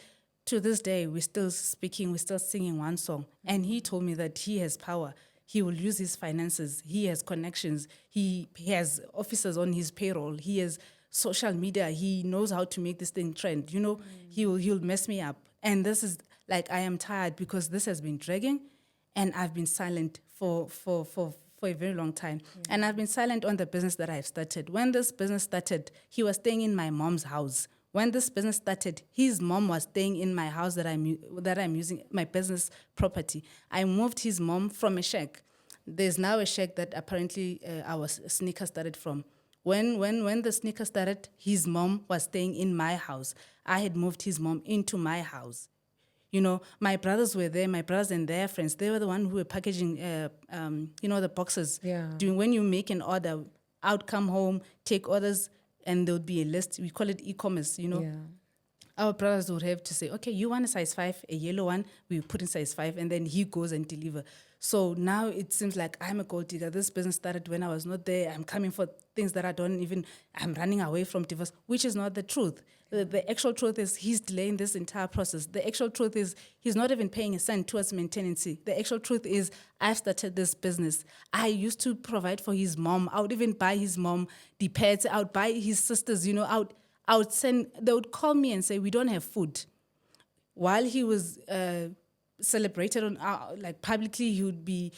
to this day, we're still speaking. We're still singing one song. And he told me that he has power. He will use his finances. He has connections. He has officers on his payroll. He has social media. He knows how to make this thing trend. You know, he'll mess me up. And this is like, I am tired because this has been dragging, and I've been silent for a very long time. Yeah. And I've been silent on the business that I've started. When this business started, he was staying in my mom's house. When this business started, his mom was staying in my house that I'm using, my business property. I moved his mom from a shack. There's now a shack that apparently our sneaker started from. When the sneaker started, his mom was staying in my house. I had moved his mom into my house. You know, my brothers were there, my brothers and their friends. They were the one who were packaging, the boxes. Yeah. When you make an order, I would come home, take orders, and there would be a list. We call it e-commerce, you know. Yeah. Our brothers would have to say, okay, you want a size 5, a yellow one, we put in size 5, and then he goes and deliver. So now it seems like I'm a gold digger. This business started when I was not there. I'm coming for things that I'm running away from divorce, which is not the truth. The actual truth is he's delaying this entire process. The actual truth is he's not even paying a cent towards maintenance. The actual truth is I've started this business. I used to provide for his mom. I would even buy his mom the pets. I would buy his sisters, you know, they would call me and say, we don't have food. While he was celebrated on publicly, he would be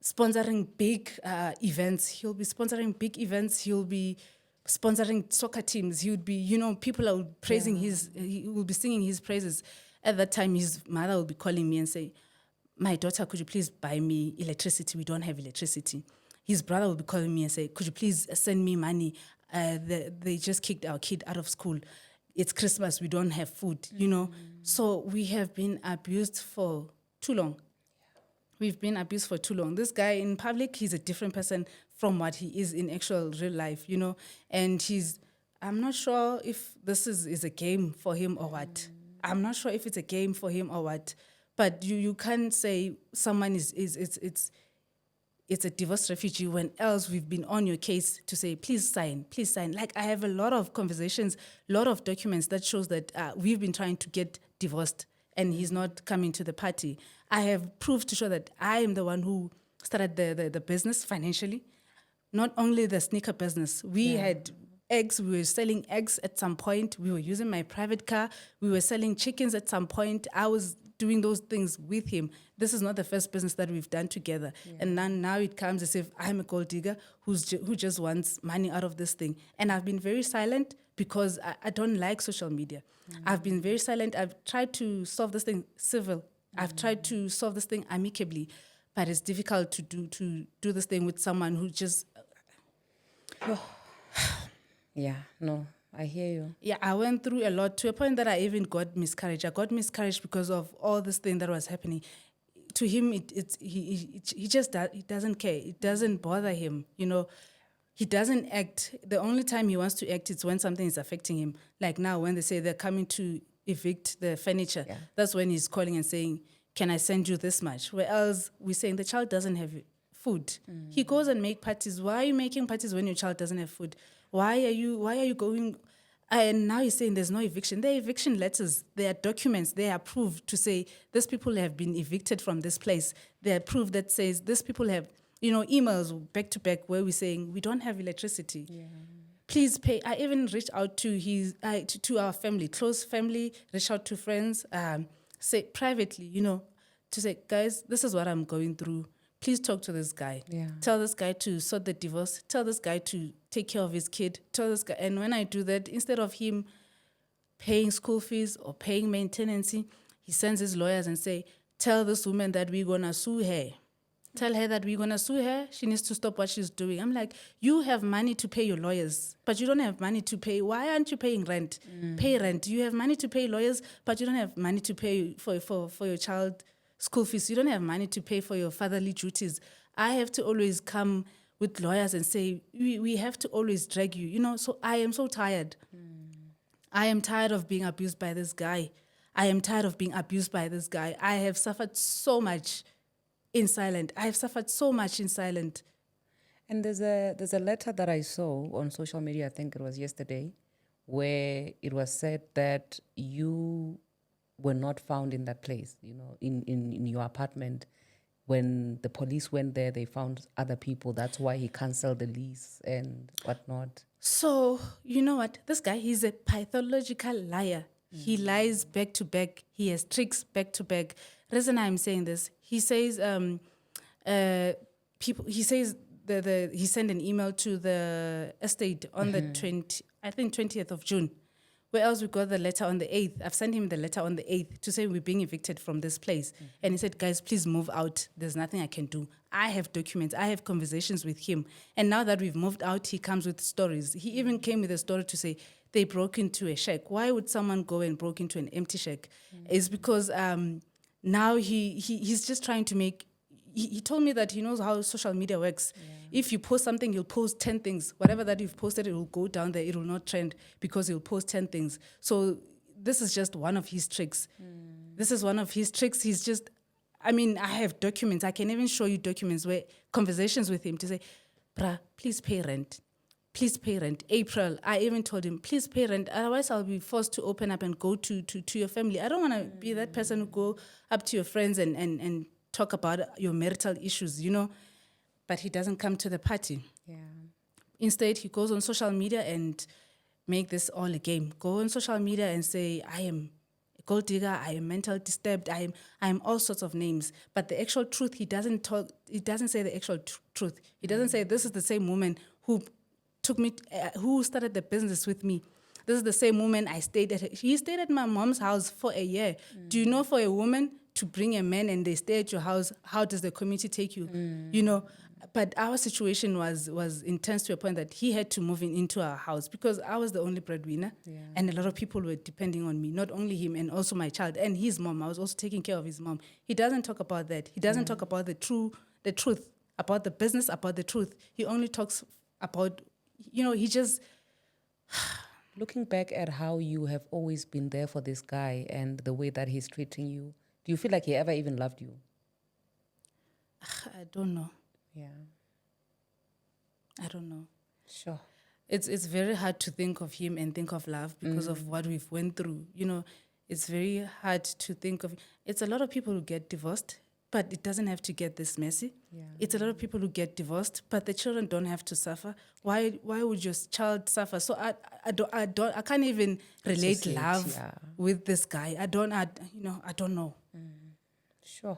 sponsoring big events. He'll be sponsoring big events. He'll be sponsoring soccer teams. He would be, you know, people are praising he will be singing his praises. At that time, his mother will be calling me and say, my daughter, could you please buy me electricity? We don't have electricity. His brother will be calling me and say, could you please send me money? They just kicked our kid out of school. It's Christmas, we don't have food, you know. So we have been abused for too long. We've been abused for too long. This guy in public, he's a different person from what he is in actual real life, you know. And I'm not sure if this is a game for him or what. I'm not sure if it's a game for him or what. But you can't say someone it's a divorce refugee when else we've been on your case to say, please sign. Like, I have a lot of conversations, a lot of documents that shows that we've been trying to get divorced and he's not coming to the party. I have proof to show that I am the one who started the business financially. Not only the sneaker business. We had eggs. We were selling eggs at some point. We were using my private car. We were selling chickens at some point. I was doing those things with him. This is not the first business that we've done together. Yeah. And now it comes as if I'm a gold digger who just wants money out of this thing. And I've been very silent because I don't like social media. I've been very silent. I've tried to solve this thing civil. I've tried to solve this thing amicably. But it's difficult to do this thing with someone who just... Yeah, no, I hear you. Yeah, I went through a lot to a point that I even got miscarriage. I got miscarriage because of all this thing that was happening. To him, he doesn't care. It doesn't bother him, you know. He doesn't act. The only time he wants to act is when something is affecting him. Like now, when they say they're coming to evict the furniture, that's when he's calling and saying, can I send you this much? Whereas we're saying the child doesn't have food. He goes and make parties. Why are you making parties when your child doesn't have food? Why are you going? And now he's saying there's no eviction. There are eviction letters. There are documents. They are proof to say these people have been evicted from this place. There are proof that says these people have, you know, emails back to back where we're saying we don't have electricity. Yeah. Please pay. I even reached out to to our family, close family, reached out to friends, say privately, you know, to say, guys, this is what I'm going through. Please talk to this guy. Yeah. Tell this guy to sort the divorce. Tell this guy to take care of his kid. Tell this guy. And when I do that, instead of him paying school fees or paying maintenance, he sends his lawyers and say, tell this woman that we're going to sue her. tell her that we're going to sue her. She needs to stop what she's doing. I'm like, you have money to pay your lawyers, but you don't have money to pay. Why aren't you paying rent? Pay rent. You have money to pay lawyers, but you don't have money to pay for your child school fees. You don't have money to pay for your fatherly duties. I have to always come with lawyers and say, we have to always drag you. So I am so tired. I am tired of being abused by this guy. I am tired of being abused by this guy. I have suffered so much in silence. I have suffered so much in silence. And there's a letter that I saw on social media, I think it was yesterday, where it was said that you were not found in that place, in your apartment. When the police went there, they found other people. That's why he canceled the lease and whatnot. So, you know what? This guy, he's a pathological liar. He lies back to back. He has tricks back to back. Reason I'm saying this, he says he says he sent an email to the estate on the 20th of June. Where else we got the letter on the 8th? I've sent him the letter on the 8th to say we're being evicted from this place. And he said, guys, please move out. There's nothing I can do. I have documents. I have conversations with him. And now that we've moved out, he comes with stories. He even came with a story to say they broke into a shack. Why would someone go and broke into an empty shack? It's because now he's just trying to make... He told me that he knows how social media works. If you post something, you'll post 10 things. Whatever that you've posted, it will go down there. It will not trend because he'll post 10 things. So this is just one of his tricks. This is one of his tricks. He's just... I have documents. I can even show you documents where conversations with him to say, bruh, please pay rent. Please pay rent. April, I even told him, please pay rent. Otherwise, I'll be forced to open up and go to your family. I don't want to be that person who go up to your friends and talk about your marital issues, But he doesn't come to the party. Yeah. Instead, he goes on social media and make this all a game. Go on social media and say, I am a gold digger, I am mentally disturbed, I am all sorts of names. But the actual truth, he doesn't say the actual truth. He doesn't say, this is the same woman who took me, who started the business with me. This is the same woman I stayed at. He stayed at my mom's house for a year. Do you know for a woman to bring a man and they stay at your house, how does the community take you? But our situation was intense to a point that he had to move into our house because I was the only breadwinner. And a lot of people were depending on me, not only him and also my child and his mom. I was also taking care of his mom. He doesn't talk about that. He doesn't talk about the truth, about the business, about the truth. He only talks about, he just... Looking back at how you have always been there for this guy and the way that he's treating you, do you feel like he ever even loved you? I don't know. Yeah. I don't know. Sure. It's very hard to think of him and think of love because of what we've went through. It's very hard to think of... It's a lot of people who get divorced, but it doesn't have to get this messy. Yeah. It's a lot of people who get divorced, but the children don't have to suffer. Why would your child suffer? So I can't even relate Associate, love with this guy. I don't know. Sure.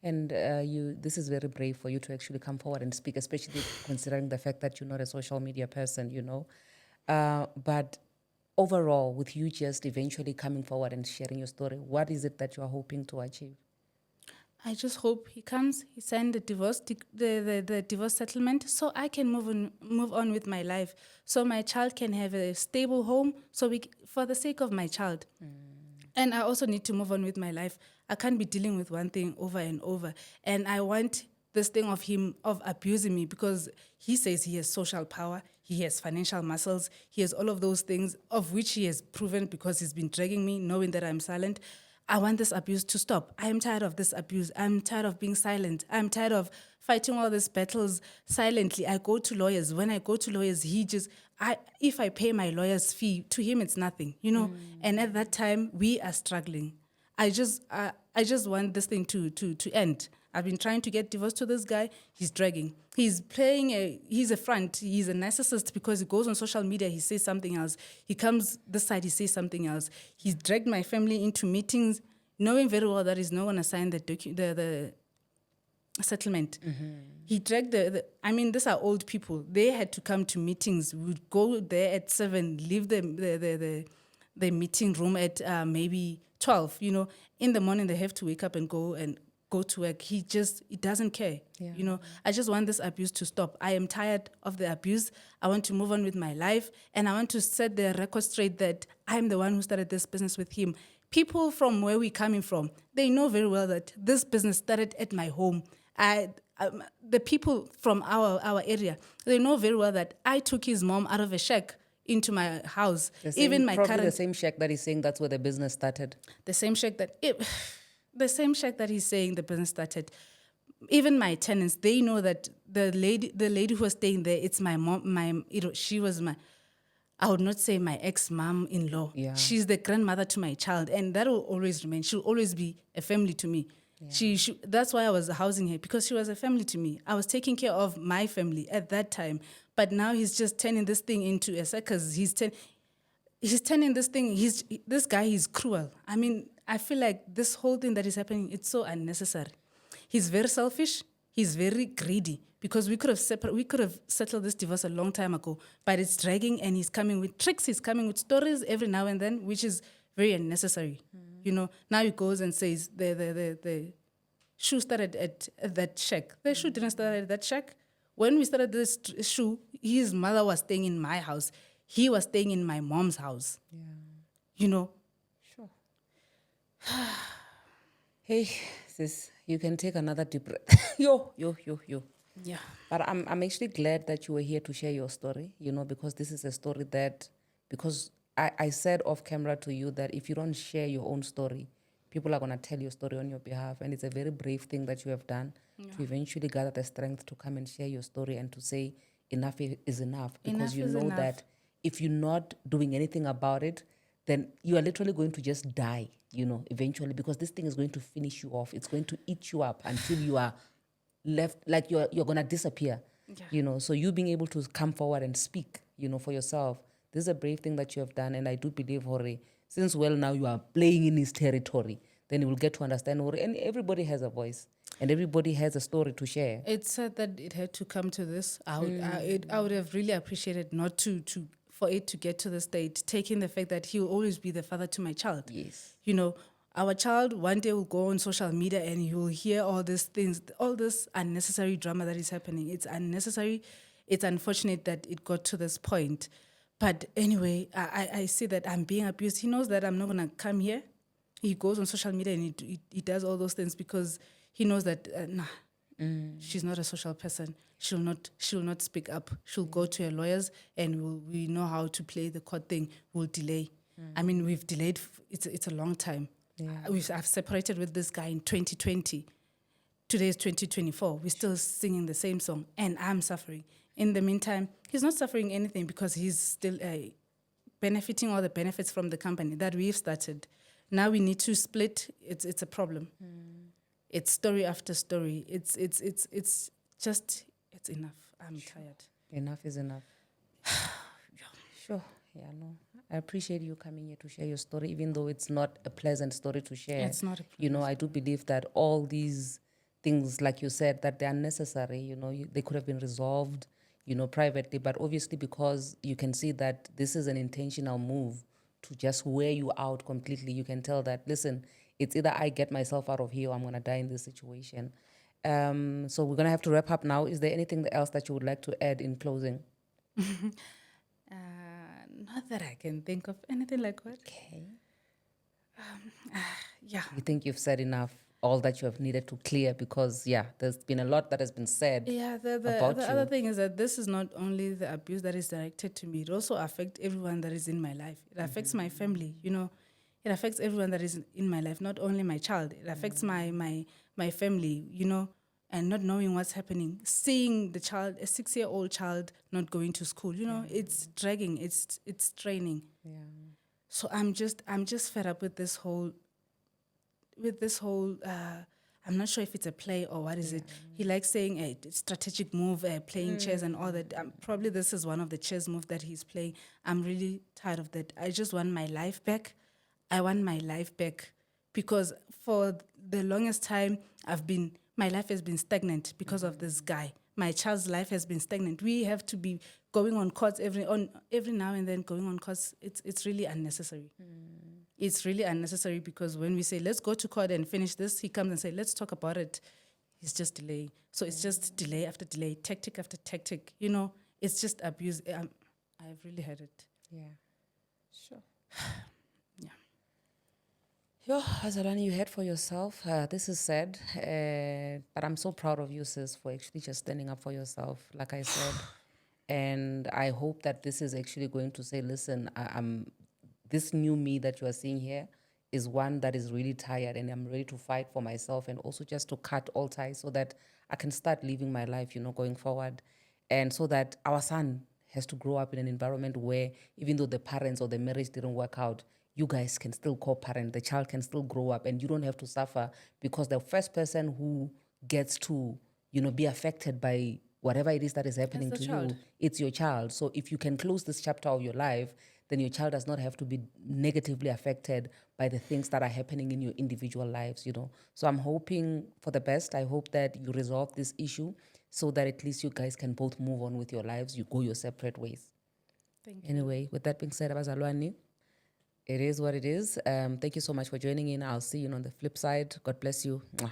And this is very brave for you to actually come forward and speak, especially considering the fact that you're not a social media person, But overall, with you just eventually coming forward and sharing your story, what is it that you are hoping to achieve? I just hope he comes, he signs the divorce, the divorce settlement, so I can move on with my life, so my child can have a stable home, for the sake of my child. And I also need to move on with my life. I can't be dealing with one thing over and over. And I want this thing of him, of abusing me, because he says he has social power, he has financial muscles, he has all of those things, of which he has proven because he's been dragging me, knowing that I'm silent. I want this abuse to stop. I am tired of this abuse. I'm tired of being silent. I'm tired of fighting all these battles silently. I go to lawyers. When I go to lawyers, if I pay my lawyer's fee, to him it's nothing, And at that time, we are struggling. I just want this thing to end. I've been trying to get divorced to this guy. He's dragging. He's a front. He's a narcissist because he goes on social media. He says something else. He comes this side. He says something else. He's dragged my family into meetings, knowing very well that he's not going to sign the settlement. He dragged these are old people. They had to come to meetings. We'd go there at 7, leave the meeting room at maybe 12. In the morning, they have to wake up and go go to work. He doesn't care. Yeah. You know, I just want this abuse to stop. I am tired of the abuse. I want to move on with my life. And I want to set the record straight that I'm the one who started this business with him. People from where we're coming from, they know very well that this business started at my home. The people from our area, they know very well that I took his mom out of a shack into my house. Even my probably current, the same shack that he's saying that's where the business started. the same shack that the same shack that he's saying the business started. Even my tenants, they know that the lady who was staying there, it's my mom. She was my, I would not say my ex-mom-in-law. Yeah. She's the grandmother to my child, and that will always remain. She'll always be a family to me. Yeah. That's why I was housing her, because she was a family to me. I was taking care of my family at that time, but now he's just turning this thing into a circus. He's turning this thing. This guy is cruel. I mean, I feel like this whole thing that is happening, it's so unnecessary. He's very selfish. He's very greedy, because we could have settled this divorce a long time ago, but it's dragging, and he's coming with tricks. He's coming with stories every now and then, which is very unnecessary. You know, now he goes and says the shoe started at that shack. The shoe didn't start at that shack. When we started this shoe, his mother was staying in my house. He was staying in my mom's house. Yeah. You know. Sure. Hey, sis, you can take another deep breath. Yo. Yeah. But I'm actually glad that you were here to share your story, you know, because this is a story that, because I said off camera to you that if you don't share your own story, people are going to tell your story on your behalf. And it's a very brave thing that you have done to eventually gather the strength to come and share your story and to say enough is enough. Because you know that if you're not doing anything about it, then you are literally going to just die, you know, eventually, because this thing is going to finish you off. It's going to eat you up until you are left, like you're going to disappear, you know. So you being able to come forward and speak, you know, for yourself, this is a brave thing that you have done. And I do believe, Hore, since, well, now you are playing in his territory, then you will get to understand, Hore, and everybody has a voice and everybody has a story to share. It's sad that it had to come to this. I would have really appreciated not for it to get to the state, taking the fact that he will always be the father to my child. Yes. You know, our child one day will go on social media and he will hear all these things, all this unnecessary drama that is happening. It's unnecessary. It's unfortunate that it got to this point. But anyway, I see that I'm being abused. He knows that I'm not going to come here. He goes on social media and he does all those things because he knows that, she's not a social person. She'll not speak up. She'll go to her lawyers, and we know how to play the court thing. We'll delay. I mean, we've delayed. It's a long time. Yeah. I've separated with this guy in 2020. Today is 2024. We're still singing the same song, and I'm suffering. In the meantime, he's not suffering anything because he's still benefiting all the benefits from the company that we've started. Now we need to split. It's a problem. It's story after story. It's enough. I'm tired. Enough is enough. Sure. Yeah, no. I appreciate you coming here to share your story, even though it's not a pleasant story to share. It's not. You know, I do believe that all these things, like you said, that they're necessary. You know, they could have been resolved, you know, privately. But obviously, because you can see that this is an intentional move to just wear you out completely, you can tell that, listen, it's either I get myself out of here or I'm going to die in this situation. So we're going to have to wrap up now. Is there anything else that you would like to add in closing? Not that I can think of anything like what. Okay. Yeah. You think you've said enough, all that you have needed to clear? Because, yeah, there's been a lot that has been said. Yeah, the other thing is that this is not only the abuse that is directed to me. It also affects everyone that is in my life. It affects my family, you know. It affects everyone that is in my life, not only my child. It affects my family, you know, and not knowing what's happening. Seeing the child, a 6-year-old child, not going to school, you know, it's dragging, it's straining. Yeah. So I'm just fed up with this whole. I'm not sure if it's a play or what is it. He likes saying a strategic move, playing chess and all that. Probably this is one of the chess moves that he's playing. I'm really tired of that. I just want my life back. I want my life back because for the longest time my life has been stagnant because of this guy. My child's life has been stagnant. We have to be going on courts every now and then, going on courts, it's really unnecessary. It's really unnecessary because when we say, let's go to court and finish this, he comes and say, let's talk about it. He's just delaying. So it's just delay after delay, tactic after tactic. You know, it's just abuse. I've really had it. Yeah. Sure. Yeah. Yo, Azalani, you heard for yourself. This is sad, but I'm so proud of you, sis, for actually just standing up for yourself, like I said. And I hope that this is actually going to say, listen, I'm this new me that you are seeing here is one that is really tired, and I'm ready to fight for myself and also just to cut all ties so that I can start living my life, going forward. And so that our son has to grow up in an environment where even though the parents or the marriage didn't work out, you guys can still co-parent, the child can still grow up, and you don't have to suffer because the first person who gets to, be affected by whatever it is that is happening to you, it's your child. So if you can close this chapter of your life, then your child does not have to be negatively affected by the things that are happening in your individual lives, So I'm hoping for the best. I hope that you resolve this issue so that at least you guys can both move on with your lives. You go your separate ways. Thank you. Anyway, with that being said, Abazalwane, it is what it is. Thank you so much for joining in. I'll see you on the flip side. God bless you. Mwah.